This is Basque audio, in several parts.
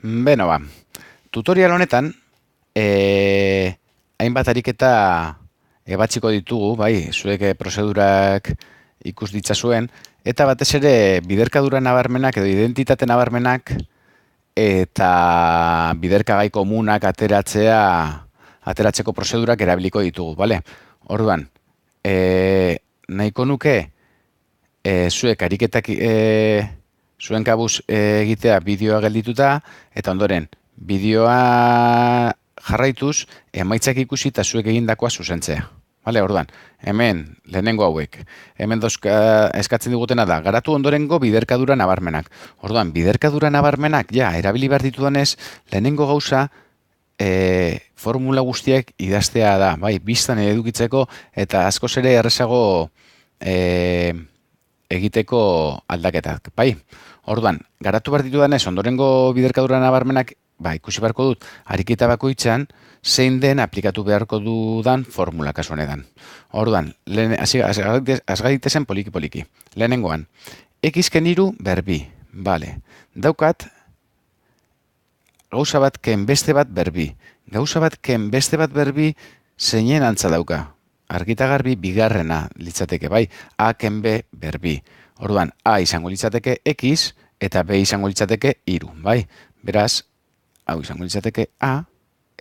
Beno ba, tutorial honetan, hainbat ariketa ebatziko ditugu, bai, zuek prozedurak ikus ditzazuen, eta batez ere biderkadura nabarmenak edo identitate nabarmenak eta biderkagai komunak ateratzeko prozedurak erabiliko ditugu, bale? Orduan, nahiko nuke zuek ariketak zuen kabuz egitea bideoa geldituta, eta ondoren, bideoa jarraituz, emaitzak ikusi eta zuek egindakoa zuzentzea. Vale, orduan, hemen lehenengo hauek, hemen eskatzen digutena da, garatu ondorengo biderkadura nabarmenak. Orduan, biderkadura nabarmenak, ja, erabili behar ditudanez, lehenengo gauza, formula guztiak idaztea da, bai, biztan edukitzeko, eta askoz ere errezago egiteko aldaketak, bai. Orduan, garatu behar ditudanez, ondorengo biderkadura nabarmenak, ba, ikusi beharko dut, ariketa bakoitzan, zein den aplikatu beharko dudan formula kasu honetan. Orduan, azgaitezen poliki-poliki. Lehenengoan, x-ken 3 berbi, bale. Daukat, gauza bat ken beste bat berbi. Gauza bat ken beste bat berbi zeinen antza dauka. Argita garbi bigarrena litzateke, bai, a ken b berbi. Orduan, a izango litzateke x eta b izango litzateke 3, bai. Beraz, hau izango litzateke a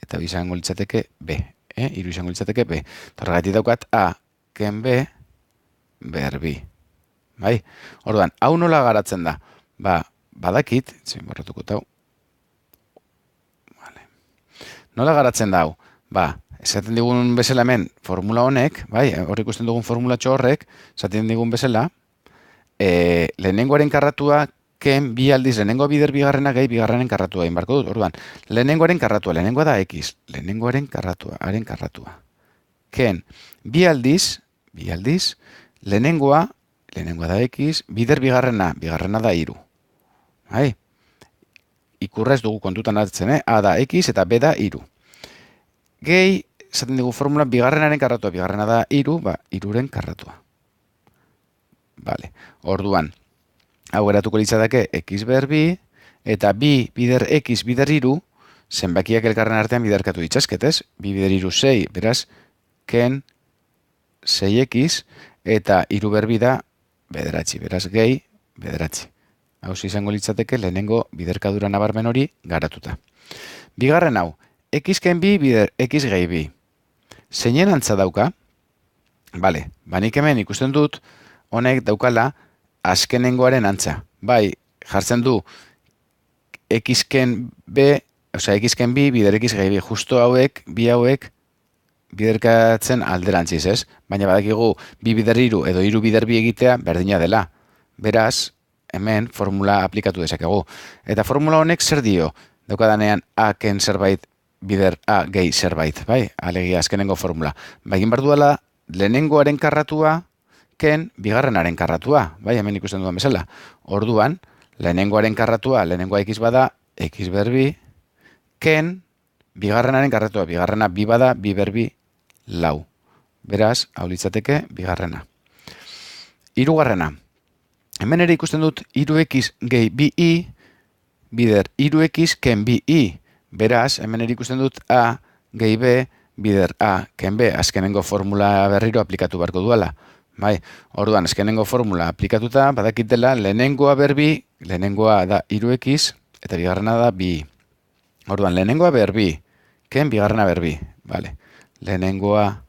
eta hau izango litzateke b. 3 izango litzateke b. Horregatik daukat a ken b berbi. Bai? Orduan, hau nola garatzen da? Ba, badakit, zein borratuko hau. Vale. Nola garatzen da hau? Ba, esaten digun bezala hemen formula honek, bai, hor ikusten dugun formulatxo horrek, esaten digun bezala, lehenengoaren karratua ken bi aldiz lehenengo bider bigarrena gehi bigarrenen karratua egin barko dut. Orduan, lehenengoaren karratua, lehenengoa da x, lehenengoaren karratua, haren karratua. Ken bi aldiz, lehenengoa da x, bider bigarrena da 3. Bai? Ikurra ez dugu kontutan hartzen, a da x eta b da 3. Gehi, esaten dugu formula bigarrenaren karratua, bigarrena da 3, ba, 3-ren karratua. Vale. Orduan, hau geratuko litzateke x berbi, eta bi bider x bider 3, zenbakiak elkarren artean biderkatu ditzazketez, bi bider 3 6, beraz, ken 6x, eta 3 berbi da bederatzi, beraz, gehi bederatzi. Hau izango litzateke lehenengo biderkadura nabarmen hori garatuta. Bigarren hau, x ken bi bider x gehi bi. Zeinen antza dauka? Bale, banik hemen ikusten dut, honek daukala azkenengoaren antza. Bai, jartzen du x-ken b, osea, x-ken bi bider x gehi bi. Justo hauek, bi hauek, biderkatzen alderantziz, ez? Baina badakigu bi bider 3 edo 3 bider bi egitea berdina dela. Beraz, hemen formula aplikatu dezakegu. Eta formula honek zer dio? Daukadanean a ken zerbait bider a gehi zerbait, bai? Alegia azkenengo formula. Bagin behar duela, lehenengoaren karratua, ken bigarrenaren karratua, bai, hemen ikusten dudan bezala. Orduan, lehenengoaren karratua, lehenengoa x bada, x berbi, ken bigarrenaren karratua, bigarrena bi bada, bi berbi, 4. Beraz, hau litzateke bigarrena. Hirugarrena. Hemen ere ikusten dut 3x gehi bi i, bider 3x ken bi i. Beraz, hemen ere ikusten dut a gehi b, bider a ken b, azkenengo formula berriro aplikatu beharko duela. Bai, orduan, azkenengo formula aplikatuta, badakitela, lehenengoa berbi, lehenengoa da 3x, eta bigarrena da bi. Orduan, lehenengoa berbi, ken bigarrena berbi. Vale. Lehenengoa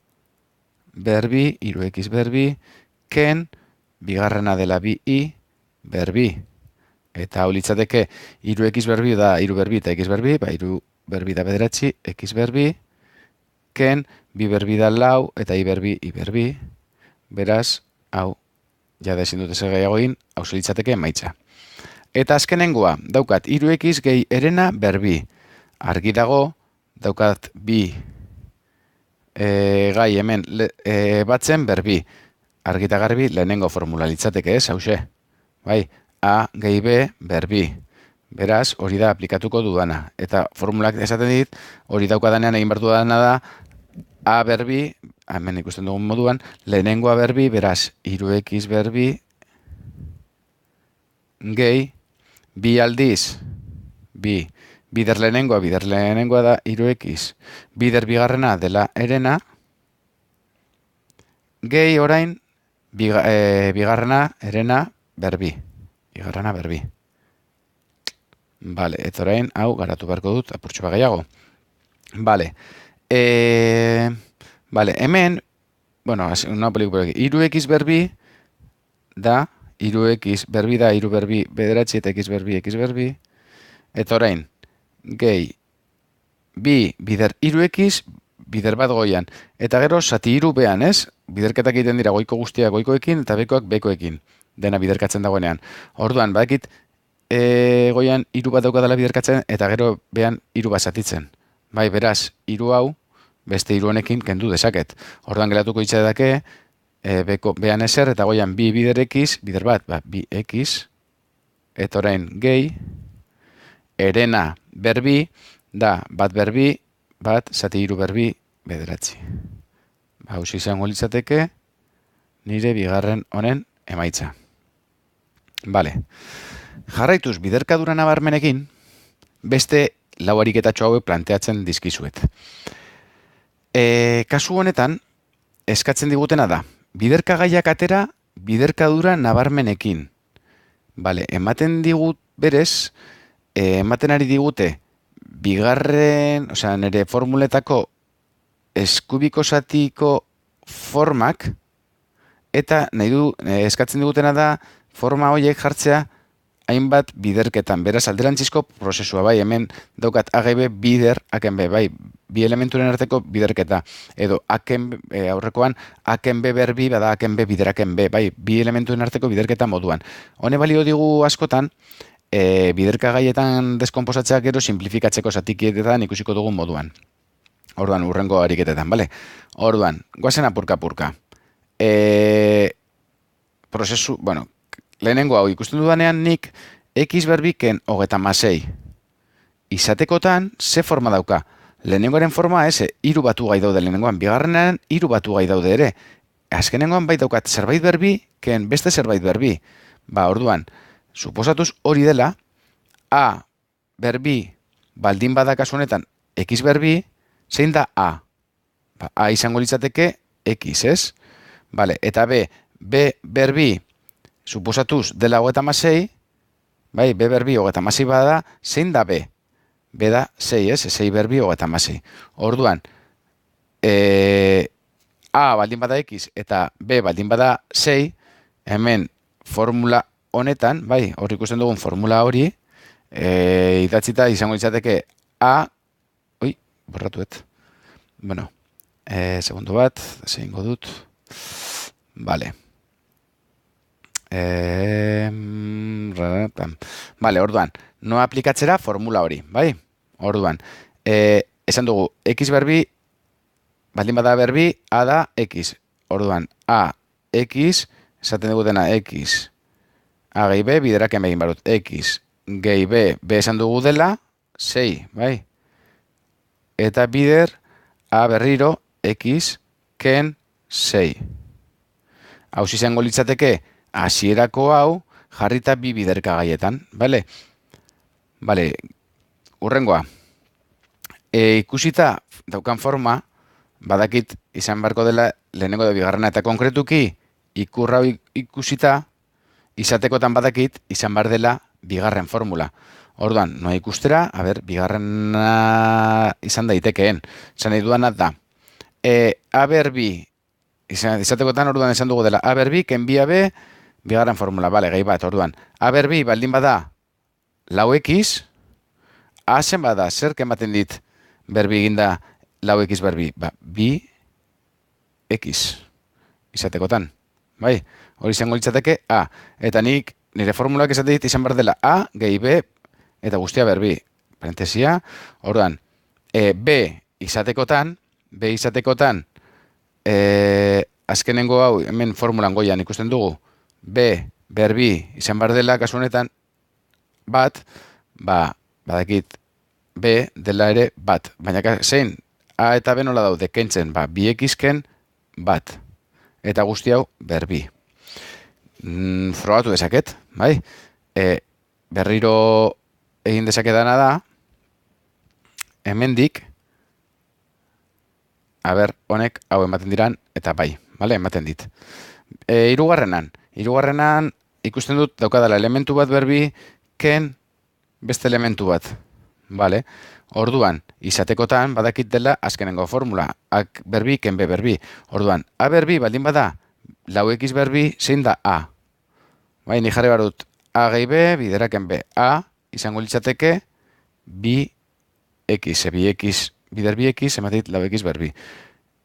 berbi, 3x berbi, ken bigarrena dela bi i berbi. Eta hau litzateke 3x berbi da 3 berbi eta x berbi, ba 3 berbi da bederatzi, x berbi, ken bi berbi da 4 eta i berbi, beraz, hau, jada ezin dut ezer gehiago egin, hau litzateke emaitza. Eta azkenengoa, daukat 3x gehi erena berbi. Argi dago, daukat bi gai hemen batzen berbi. Argita garbi lehenengo formula litzateke ez, hause. Bai, a gehi b berbi. Beraz, hori da aplikatuko dudana. Eta formulak esaten dit, hori daukadanean egin behar dudana da, a berbi, hemen ikusten dugun moduan, lehenengoa berbi, beraz, 3x berbi, gehi, bi aldiz, bi bider lehenengoa da iruekiz, bider bigarrena dela erena, gehi orain, bigarrena erena berbi. Bigarrena berbi. Vale, eta orain, hau, garatu beharko dut, apurtxo gehiago. Vale. Vale, hemen, bueno, una película aquí. Iruekiz berbi da, iruekiz berbi da, iru berbi bederatzi eta ekiz berbi. Eta orain, gehi, bi bider iruekiz, bider bat goian. Eta gero, zati iru behan, ez? Biderketak egiten dira goiko guztiak goikoekin eta bekoak bekoekin. Dena biderkatzen dagoenean. Orduan, badakit, goian hiru bat daukadala biderkatzen eta gero behan hiru bat zatitzen. Bai, beraz, hiru hau beste hiru honekin kendu dezaket. Orduan geratuko itxedake behan ezer eta goian bi biderekiz, bider bat, bi ekiz, eta orain gehi, erena berbi, da bat berbi, bat zati hiru berbi bederatzi. Hauzi izango litzateke nire bigarren honen emaitza. Vale. Jarraituz biderkadura nabarmenekin, beste lau ariketatxo hauek planteatzen dizkizuet. Kasu honetan, eskatzen digutena da, biderkagaiak atera biderkadura nabarmenekin. Vale, ematen digut berez, ematen ari digute, bigarren, osea, nire formuletako eskubiko zatiko formak, eta nahi du, eskatzen digutena da, forma horiek jartzea hainbat biderketan. Beraz, alderantzizko prozesua, bai, hemen daukat AGB bider, AKB, bai, bi elementuren arteko biderketa. Edo, aurrekoan, AKB berbi, bada AKB bider AKB, bai, bi elementuren arteko biderketa moduan. Hone balio digu askotan, biderkagaietan deskomposatzea gero simplifikatzeko zatikietetan ikusiko dugun moduan. Orduan, urrengo ariketetan, bale? Orduan, guazen apurka-apurka. Prozesu, bueno, lehenengo hau ikusten dudanean nik x berbiken 36. Izatekotan, ze forma dauka? Lehenengoaren forma, hiru batu gai daude lehenengoan, bigarrenean hiru batu gai daude ere. Azkenengoan bai daukat zerbait berbi, ken beste zerbait berbi. Ba, orduan, suposatuz hori dela, a berbi baldin bada kasu honetan x berbi, zein da a? Ba, a izango litzateke x, ez? Vale, eta b berbi, suposatuz dela 36, bai, b berbi 36 bada, zein da b? B da 6, ez? 6 berbi 36. Orduan, a baldin bada x eta b baldin bada 6, hemen formula honetan, bai, hor ikusten dugun formula hori, idatzita izango litzateke a, borratuet. Bueno, segundo bat, zehingo dut. Vale. Vale, orduan, no aplikatzera formula hori, bai? Orduan, esan dugu, x berbi, baldin bada berbi, a da x. Orduan, a, x, esaten dugu dena x, a gehi b, biderak emegin barut, x, gehi b, b esan dugu dela, 6, bai? Eta bider, a berriro, x, ken 6. Hau izango litzateke, hasierako hau, jarrita bi biderkagaietan, bale? Bale, urrengoa. Ikusita daukan forma, badakit izan barko dela lehenengo da bigarrena eta konkretuki, ikurra ikusita, izatekotan badakit izan bar dela bigarren formula. Orduan, noa ikustera, bigarrena izan daitekeen. Zan nahi duana da, a berbi, izatekotan orduan esan dugu dela, a berbi, ken bi a b, bigarren formula, bale, gehi bat, orduan. A berbi, baldin bada, lau x, a zen bada, zer ematen dit berbi eginda lau x berbi? Ba, bi x, izatekotan, bai? Hori izango litzateke a, eta nik nire formulak esate dit izan bar dela a, gehi b, eta guztia berbi, parentesia, orduan, b izatekotan, azkenengo hau, hemen formulan goian ikusten dugu, b berbi izan bar dela kasu honetan bat, badakit b dela ere bat, baina zein a eta b nola daude kentzen, bi x-ken bat, eta guzti hau berbi. Frogatu dezaket, bai? Berriro egin dezakedana da, hemendik, honek hau ematen diran, eta bai, bale, ematen dit. Hirugarrenan ikusten dut daukadala elementu bat berbi, ken beste elementu bat. Bale, orduan, izatekotan badakit dela azkenengo formula. Ak berbi, ken be berbi. Orduan, a berbi baldin bada, lau x berbi, zein da a. Bai, ni jarri barut, a gehi b, bideraken b. A, izango litzateke, bi x, bi x, bider bi x, ematit lau x berbi.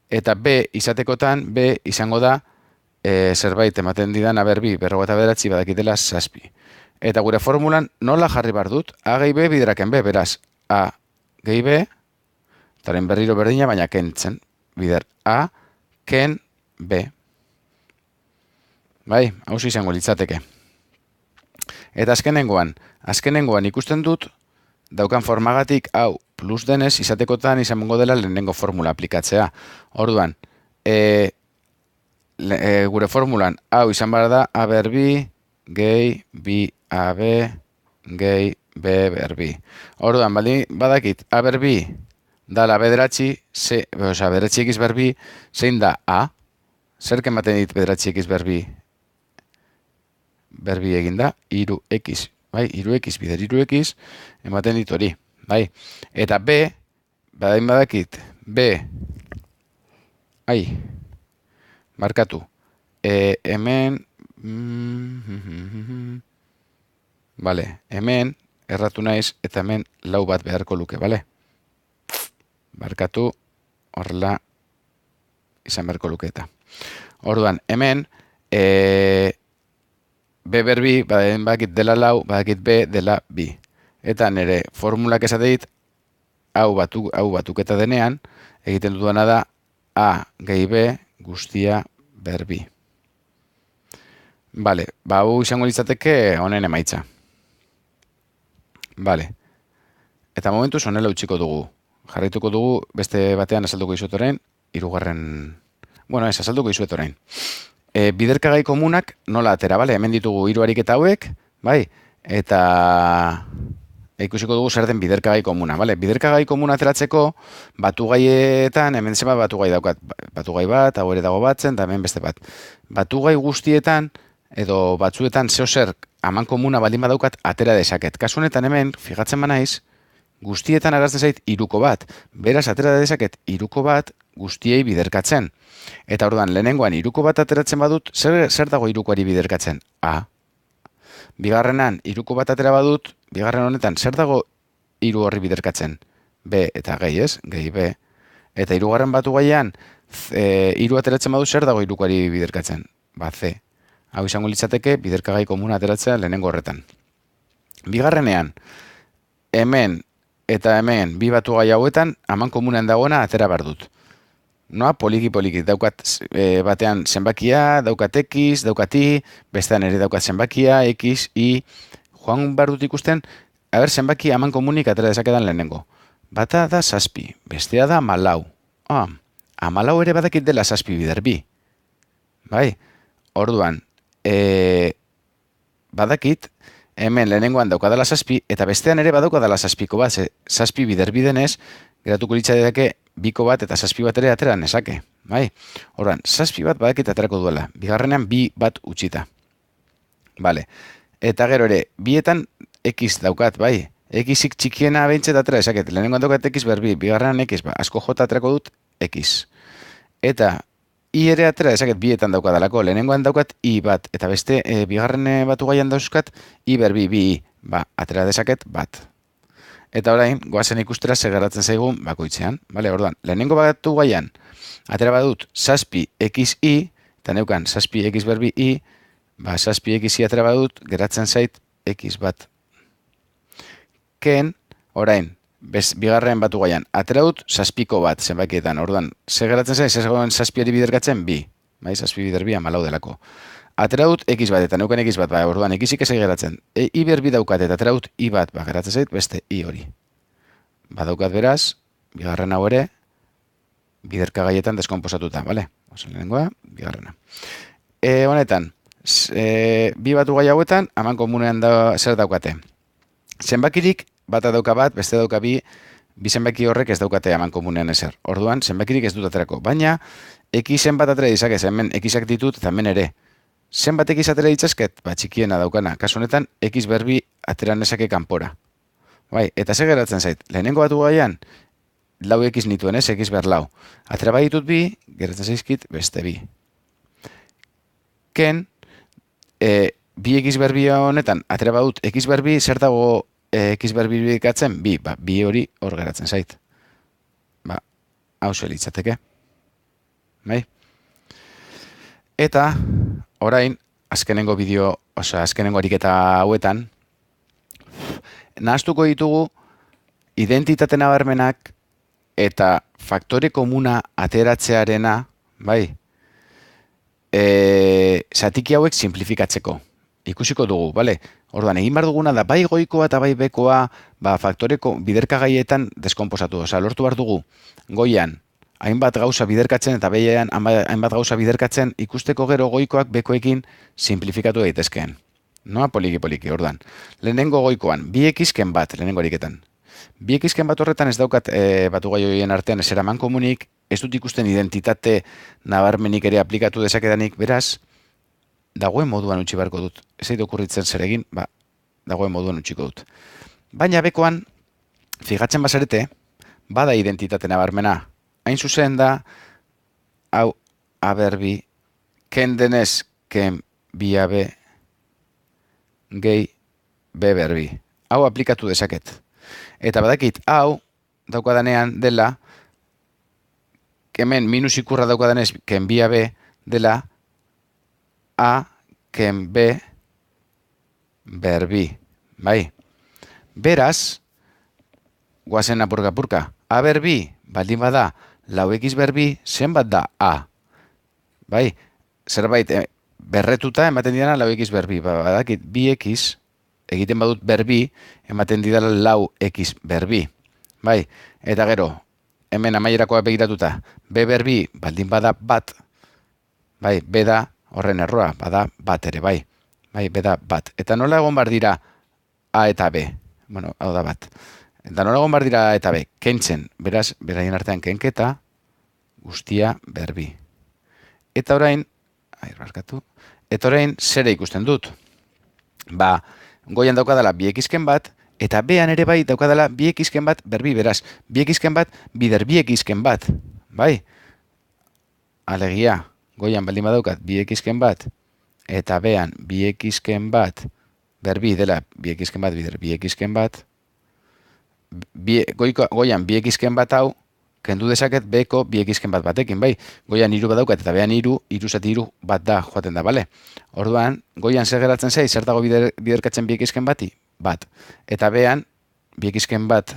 Eta b izatekotan, b izango da, zerbait ematen didan a berbi, berrogeta bederatzi badakitela zazpi. Eta gure formulan nola jarri bar dut, a gehi b bideraken b, beraz, a gehi b, taren berriro berdina, baina kentzen, bider a, ken b. Bai, hau izango litzateke. Eta azkenengoan ikusten dut, daukan formagatik hau plus denez, izatekotan izango dela lehenengo formula aplikatzea. Orduan, gure formulan hau izan behar da a berbi, gehi, bi, a b, gehi, b berbi. Orduan, badakit, a berbi dala bederatzi, bederatzi x berbi, zein da a? Zer ematen dit bederatzi x berbi eginda? Iru x. Bai, iru x, bider iru x, ematen dit hori. Bai, eta b, badakit, b, markatu, hemen, bale, hemen, erratu naiz, eta hemen lau bat beharko luke, bale? Markatu, horrela, izan beharko luke eta. Orduan, hemen, b berbi, badakit dela lau, badakit b dela bi. Eta nire formulak esateit, hau batuketa denean, egiten dudana da a gehi b guztia berbi. Bale, hau izango litzateke honen emaitza. Bale. Eta momentuz honela utziko dugu. Jarraituko dugu, beste batean azalduko izuet orain, azalduko izuet orain. Biderkagai komunak nola atera, bale? Hemen ditugu hiru ariketa hauek, bai? Eta ikusiko dugu zer den biderkagai komuna, bale? Biderkagai komuna ateratzeko batugaietan, hemen zema batugai daukat, batugai bat, hau ere dago batzen, eta hemen beste bat. Batugai guztietan, edo batzuetan zeo zer aman komuna baldin badaukat atera dezaket. Kasu honetan hemen, fijatzen banaiz, guztietan arazten zait iruko bat. Beraz, atera dezaket iruko bat guztiei biderkatzen. Eta orduan, lehenengoan iruko bat ateratzen badut, zer dago irukoari biderkatzen? A. Bigarrenan, iruko bat atera badut, bigarren honetan, zer dago hiru horri biderkatzen? B eta gehi, ez? Gehi B. Eta hirugarren batu gaian, hiru ateratzen badut, zer dago irukoari biderkatzen? Ba, C. Hau izango litzateke, biderkagai komuna ateratzea lehenengo horretan. Bigarrenean, hemen eta hemen bi batu gai hauetan, aman komunean dagoena atera behar dut. Noa, poliki, daukat batean zenbakia, daukat x, daukat y, bestean ere daukat zenbakia, x, y, joan behar dut ikusten, zenbaki aman komunik atera dezakedan lehenengo. Bata da zazpi, bestea da amalau. Amalau ere badakit dela zazpi bider bi. Bai, orduan, badakit, hemen lehenengoan daukadala zazpi, eta bestean ere badaukadala zazpiko bat, zazpi bider bi denez, geratuko litzateke biko bat eta zazpi bat ere atera nezake. Bai? Orduan, zazpi bat badakit aterako duela. Bigarrenean bi bat utxita. Bale. Eta gero ere, bietan x daukat, bai? Xik txikiena behintzet atera ezaket. Lehenengoan daukat x berbi, bigarrenan x, asko jota aterako dut x. Eta y ere atera ezaket bietan daukadalako. Lehenengoan daukat y bat. Eta beste, bigarren batu gaian dauzkat, y berbi, bi y. Atera dezaket bat. Eta orain, goazen ikustera segaratzen zaigun bakoitzean. Bale, orduan, lehenengo batu gaian, atera badut, zazpi x y, eta neukan, zazpi x berbi y, zazpi x y atera badut, geratzen zait x bat. Ken, orain, bigarren batu gaian, atera dut, zazpiko bat, zenbakietan. Orduan, segaratzen zait, zegoen zazpiari biderkatzen, bi. Zazpi bider bi, amalau delako. Atera dut x bat, eta neuken x bat, orduan, xik ezai geratzen. Y berbi daukat, eta atera dut y bat, geratzen zait, beste y hori. Badaukat beraz, bigarren hau ere, biderkagaietan deskomposatuta, bale? Lehenengoa, bigarrena. Honetan, bi batu gai hauetan, aman komunean zer daukate. Zenbakirik, bata dauka bat, beste dauka bi, bi zenbaki horrek ez daukate eman komunean ezer. Orduan, zenbakirik ez dut aterako. Baina, x-en bat atera ditzakez, hemen x-ak ditut eta hemen ere. Zenbat x atera ditzazket? Ba, txikiena daukana. Kasu honetan, x berbi atera nezake kanpora. Bai, eta ze geratzen zait, lehenengo batu gaian, lau x nituen ez, x ber lau. Atera bai ditut bi, geratzen zaizkit beste bi. Ken, bi x berbi honetan, atera badut x berbi, zer dago x berbi birikatzen? Bi, ba, bi hori hor geratzen zait. Ba, hau litzateke. Bai? Eta, orain, azkenengo ariketa hauetan, nahaztuko ditugu identitate nabarmenak eta faktore komuna ateratzearena, bai, zatiki hauek simplifikatzeko. Ikusiko dugu, bale? Orduan, egin behar duguna da, bai goikoa eta bai bekoa, ba, faktoreko biderkagaietan deskomposatu. Osa, lortu behar dugu, goian, hainbat gauza biderkatzen eta behian hainbat gauza biderkatzen, ikusteko gero goikoak bekoekin simplifikatu daitezkeen. Noa poliki, orduan. Lehenengo goikoan, bi x-ken bat, lehenengo ariketan. Bi x-ken bat horretan ez daukat batu gai horien artean ez eraman komunik, ez dut ikusten identitate nabarmenik ere aplikatu dezakedanik, beraz, dagoen moduan utzi beharko dut. Ez zait okurritzen zer egin, ba, dagoen moduan utziko dut. Baina bekoan, fijatzen bazarete, bada identitate nabarmena. Hain zuzen da, hau, a berbi, ken denez, ken bi abe, gehi, be berbi. Hau aplikatu dezaket. Eta badakit, hau, daukadanean dela, hemen minus ikurra daukadanez, ken bi abe, dela, a, ken b, berbi. Bai. Beraz, guazen apurka. A berbi, baldin bada, lau x berbi, zenbat da a. Bai. Zerbait, berretuta ematen didana lau x berbi. Badakit, bi x, egiten badut berbi, ematen didala lau x berbi. Bai. Eta gero, hemen amaierakoa begiratuta, b berbi, baldin bada bat, bai, b da, horren erroa, bada bat ere, bai. Bai, beda bat. Eta nola egon bar dira a eta b? Bueno, hau da bat. Eta nola egon bar dira a eta b? Kentzen, beraz, beraien artean kenketa, guztia berbi. Eta orain, zere ikusten dut. Ba, goian daukadala bi x-ken bat, eta bean ere bai daukadala bi x-ken bat berbi, beraz. Bi x-ken bat, bider bi x-ken bat. Bai? Alegia. Goian baldin badaukat bi x-ken bat, eta bean bi x-ken bat, berbi dela bi x-ken bat, bider bi x-ken bat, goian bi x-ken bat hau, kendu dezaket beko bi x-ken bat batekin, bai? Goian hiru badaukat, eta bean hiru zati hiru bat da joaten da, bale? Orduan, goian zer geratzen zaiz, zer dago biderkatzen bi x-ken bati? Bat. Eta bean, bi x-ken bat,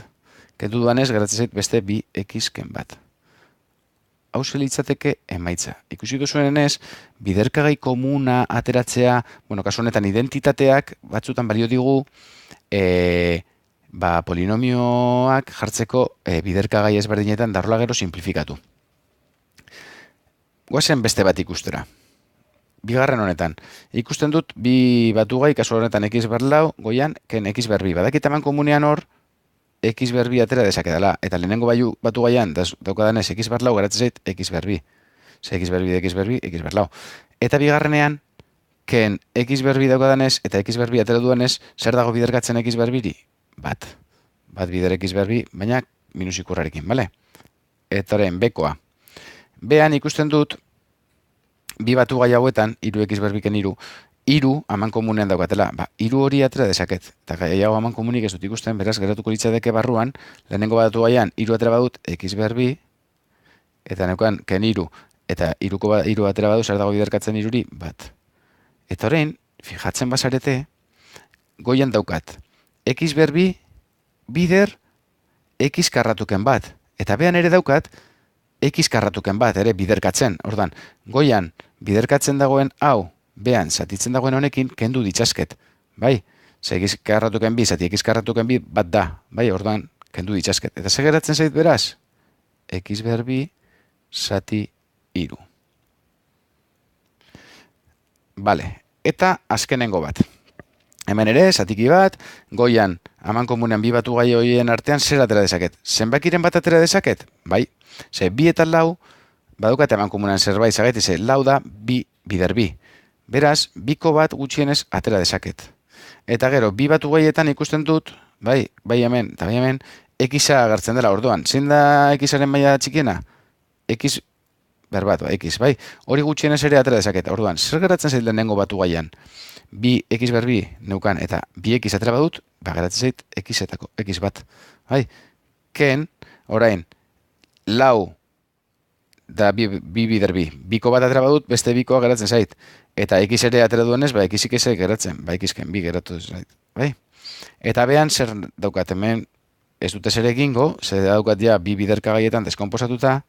kendu duanez, geratzen zait beste bi x-ken bat. Hau litzateke emaitza. Ikusi duzuenez, biderkagai komuna ateratzea, bueno, kasu honetan identitateak batzutan balio digu polinomioak jartzeko biderkagai ezberdinetan darrola gero simplifikatu. Guazen beste bat ikustera. Bigarren honetan, ikusten dut bi batugai, kasu honetan x ber lau, goian, ken x berbi. Badakit eman komunean hor, x berbi atera dezakedala. Eta lehenengo batu gaian, daukadanez x ber lau garatzen zait x berbi. Ze x berbi, x berbi, x ber lau. Eta bigarrenean, ken x berbi daukadanez eta x berbi atera duanez, zer dago biderkatzen x berbiri? Bat. Bat bider x berbi, baina minus ikurrarekin, bale? Eta horren, bekoa. Bean ikusten dut, bi batu gai hauetan, iru x berbiken iru, iru aman komunean daukatela. Ba, iru hori atera dezaket. Eta gehiago aman komunik ez dut ikusten, beraz, geratuko litzateke barruan, lehenengo batu gaian, iru atera badut x berbi, eta neukan ken iru, eta iru atera badu, zer dago biderkatzen iruri? Bat. Eta horrein, fijatzen bazarete, goian daukat, x berbi, bider, x karratuken bat. Eta bean ere daukat, x karratuken bat, ere biderkatzen. Ordan, goian, biderkatzen dagoen hau, bean, zatitzen dagoen honekin, kendu ditzazket. Bai? Ze x karratuken bi, zati x karratuken bi, bat da. Bai? Ordan, kendu ditzazket. Eta ze geratzen zait beraz? X berbi, zati iru. Bale. Eta azkenengo bat. Hemen ere, zatiki bat, goian, amankomunean bi batu gai horien artean zer atera dezaket. Zenbakiren bat atera dezaket? Bai, ze bi eta lau, badukate amankomunean zerbait zageti, ze lau da bi bider bi. Beraz, biko bat gutxienez atera dezaket. Eta gero, bi batu gaietan ikusten dut, bai hemen, eta bai hemen, x-a agertzen dela orduan. Zein da x-aren maila txikiena? X berbat, x, bai. Hori gutxienez ere atera dezaket. Orduan, zer geratzen zait lehenengo batu gaian? Bi x berbi neukan eta bi x atera badut, geratzen zait x-etako, x bat. Bai, ken, orain, lau da bi bider bi. Biko bat atera badut, beste bikoa geratzen zait. Eta x ere atera duenez, x-ik ez geratzen, x-ken bi geratu zait. Bai? Eta behan zer daukat hemen, ez dute zer egingo, zer daukat ja bi biderka gaietan deskomposatuta,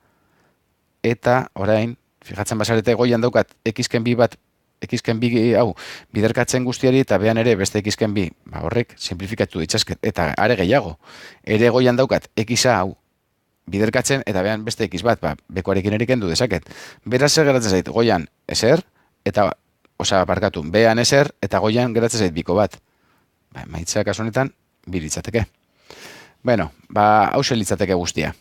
eta orain, fijatzen bazarete goian daukat x-ken bi bat, x-ken bi hau biderkatzen guztiari eta behan ere beste x-ken bi, horrek simplifikatu ditzazket, eta are gehiago, ere goian daukat x-a hau biderkatzen eta behan beste x bat, bekoarekin ere kendu dezaket. Beraz zer geratzen zait, goian ezer, eta, barkatu, behan ezer, eta goian geratzen zait biko bat. Maitzak kasu honetan, bi litzateke. Bueno, hause litzateke guztia.